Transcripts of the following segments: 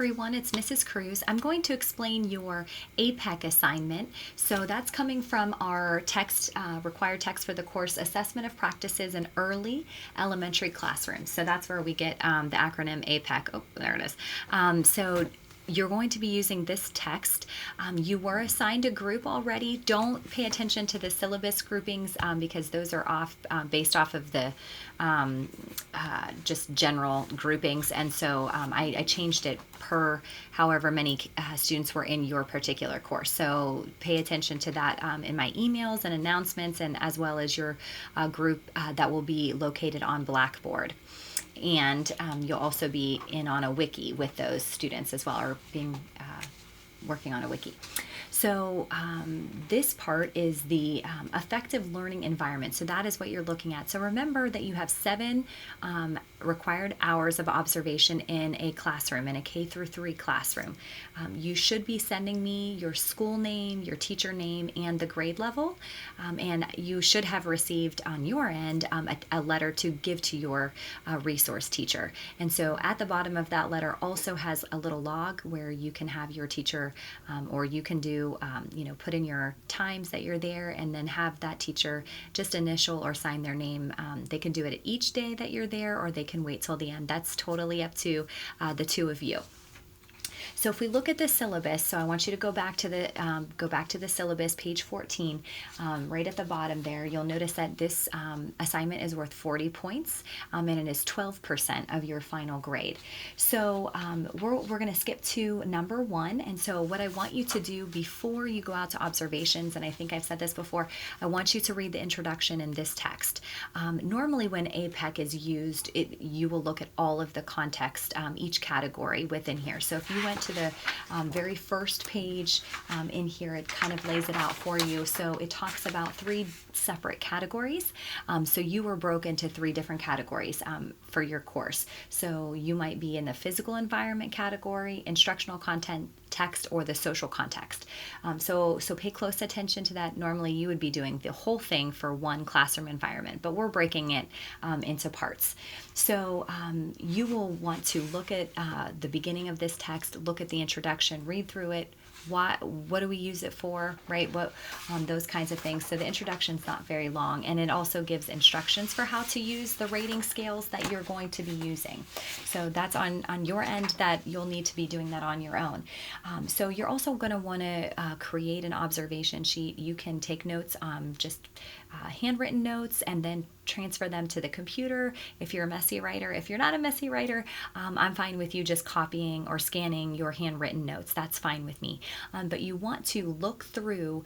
everyone, it's Mrs. Cruz. I'm going to explain your APEC assignment. So that's coming from our text, required text for the course Assessment of Practices in Early Elementary Classrooms. So that's where we get the acronym APEC. Oh, there it is. So you're going to be using this text. You were assigned a group already. Don't pay attention to the syllabus groupings because those are based off of the just general groupings. And so I changed it per however many students were in your particular course. So pay attention to that in my emails and announcements, and as well as your group that will be located on Blackboard. And you'll also be in on a wiki with those students as well, or being working on a wiki. So this part is the effective learning environment. So that is what you're looking at. So remember that you have 7 required hours of observation in a classroom, in a K through 3 classroom. You should be sending me your school name, your teacher name, and the grade level. And you should have received on your end a letter to give to your resource teacher. And so at the bottom of that letter also has a little log where you can have your teacher, or you can do, put in your times that you're there, and then have that teacher just initial or sign their name. They can do it each day that you're there, or they can wait till the end. That's totally up to the two of you. So if we look at the syllabus, so I want you to go back to the syllabus, page 14, right at the bottom there. You'll notice that this assignment is worth 40 points, and it is 12% of your final grade. So we're going to skip to number 1. And so what I want you to do before you go out to observations, and I think I've said this before, I want you to read the introduction in this text. Normally when APEC is used, you will look at all of the context, each category within here. So if you went to the very first page in here, it kind of lays it out for you. So it talks about 3 separate categories. So you were broken into 3 different categories for your course. So you might be in the physical environment category, instructional content, text, or the social context. So pay close attention to that. Normally you would be doing the whole thing for one classroom environment, but we're breaking it into parts. So you will want to look at the beginning of this text, look at the introduction, read through it. What do we use it for, right? What those kinds of things. So the introduction's not very long, and it also gives instructions for how to use the rating scales that you're going to be using. So that's on your end, that you'll need to be doing that on your own. So you're also going to want to create an observation sheet. You can take notes, just handwritten notes, and then transfer them to the computer if you're a messy writer. If you're not a messy writer, I'm fine with you just copying or scanning your handwritten notes. That's fine with me. But you want to look through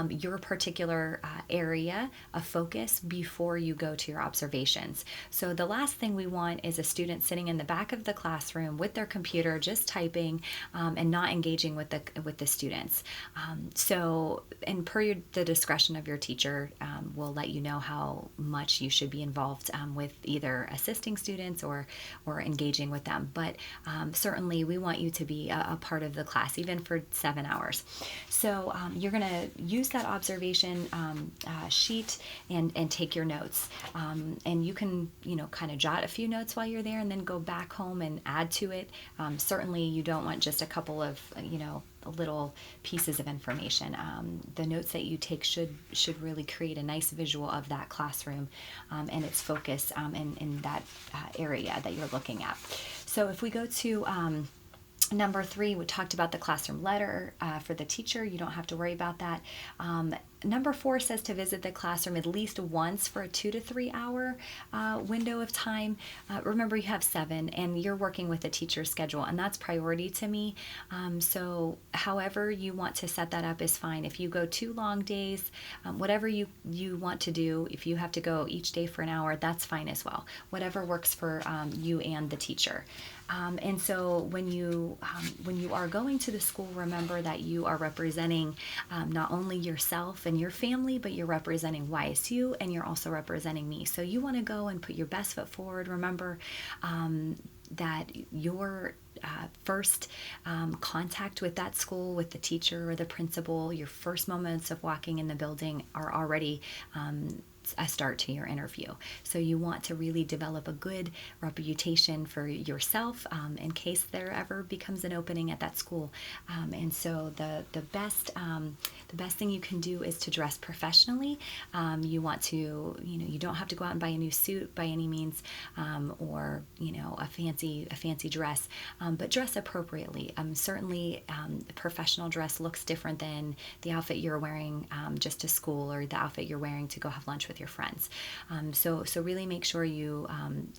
your particular area of focus before you go to your observations. So the last thing we want is a student sitting in the back of the classroom with their computer just typing and not engaging with the students. And per the discretion of your teacher, we'll let you know how much you should be involved with either assisting students or engaging with them. But certainly we want you to be a part of the class, even for 7 hours. So you're going to use that observation sheet and take your notes. And you can, kind of jot a few notes while you're there and then go back home and add to it. Certainly you don't want just a couple of, little pieces of information. The notes that you take should really create a nice visual of that classroom and its focus in that area that you're looking at. So if we go to number 3, we talked about the classroom letter for the teacher. You don't have to worry about that. Number 4 says to visit the classroom at least once for a 2 to 3 hour window of time. Remember, you have 7 and you're working with a teacher's schedule, and that's priority to me. So however you want to set that up is fine. If you go 2 long days, whatever you want to do, if you have to go each day for an hour, that's fine as well. Whatever works for you and the teacher. And so when you are going to the school, remember that you are representing not only yourself and your family, but you're representing YSU, and you're also representing me. So you want to go and put your best foot forward. Remember that your first contact with that school, with the teacher or the principal, your first moments of walking in the building are already a start to your interview. So you want to really develop a good reputation for yourself in case there ever becomes an opening at that school. And so the best thing you can do is to dress professionally. You want to, you don't have to go out and buy a new suit by any means, or a fancy dress, but dress appropriately. Certainly, professional dress looks different than the outfit you're wearing just to school, or the outfit you're wearing to go have lunch with your friends. So really make sure you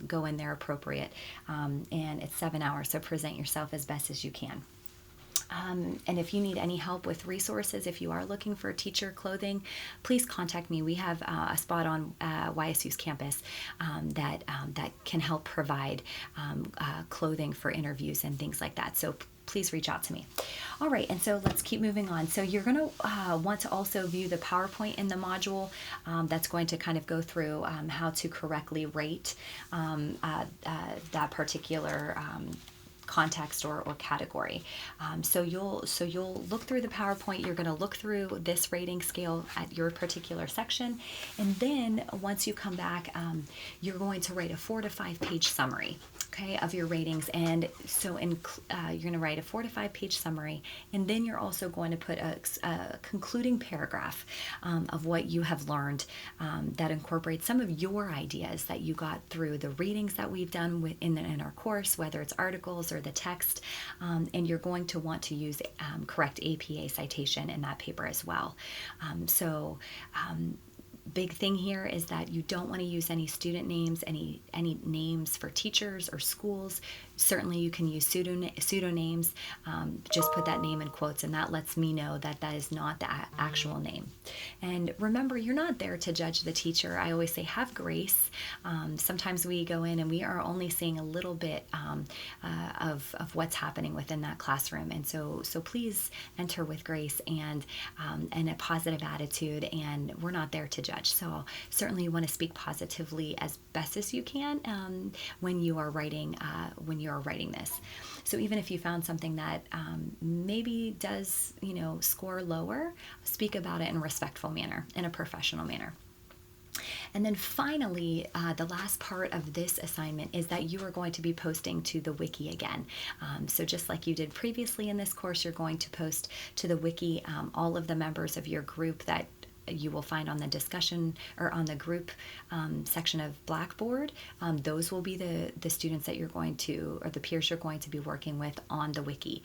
go in there appropriate, and it's 7 hours, so present yourself as best as you can. And if you need any help with resources, if you are looking for teacher clothing, please contact me. We have a spot on YSU's campus that can help provide clothing for interviews and things like that. So please reach out to me. All right, and so let's keep moving on. So you're going to want to also view the PowerPoint in the module that's going to kind of go through how to correctly rate that particular context or category. So you'll look through the PowerPoint. You're going to look through this rating scale at your particular section, and then once you come back, you're going to write a 4 to 5 page summary, okay, of your ratings. And so you're going to write a 4 to 5 page summary, and then you're also going to put a concluding paragraph of what you have learned that incorporates some of your ideas that you got through the readings that we've done in our course, whether it's articles or the text, and you're going to want to use correct APA citation in that paper as well. Big thing here is that you don't want to use any student names, any names for teachers or schools. Certainly you can use pseudonyms. Just put that name in quotes, and that lets me know that that is not the actual name. And remember, you're not there to judge the teacher. I always say have grace. Sometimes we go in and we are only seeing a little bit of what's happening within that classroom. And so please enter with grace and a positive attitude, and we're not there to judge. So certainly you want to speak positively as best as you can when you are writing this. So even if you found something that maybe does score lower, speak about it in a respectful manner, in a professional manner. And then finally, the last part of this assignment is that you are going to be posting to the wiki again. So just like you did previously in this course, you're going to post to the wiki all of the members of your group that you will find on the discussion or on the group section of Blackboard. Those will be the students that you're going to, or the peers you're going to be working with on the wiki.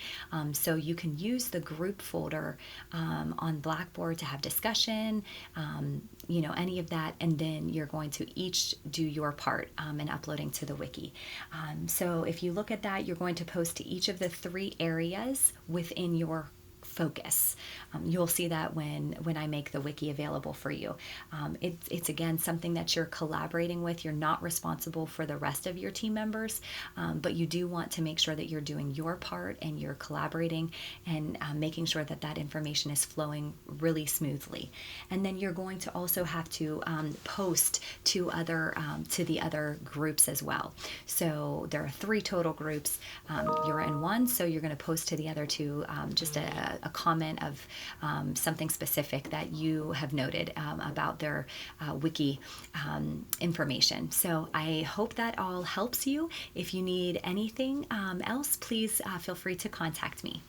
So you can use the group folder on Blackboard to have discussion, any of that, and then you're going to each do your part in uploading to the wiki. So if you look at that, you're going to post to each of the 3 areas within your focus. You'll see that when I make the wiki available for you. It's again something that you're collaborating with. You're not responsible for the rest of your team members, but you do want to make sure that you're doing your part and you're collaborating and making sure that that information is flowing really smoothly. And then you're going to also have to post to the other groups as well. So there are 3 total groups. You're in one, so you're going to post to the other 2 just a comment of something specific that you have noted about their wiki information. So I hope that all helps you. If you need anything else, please feel free to contact me.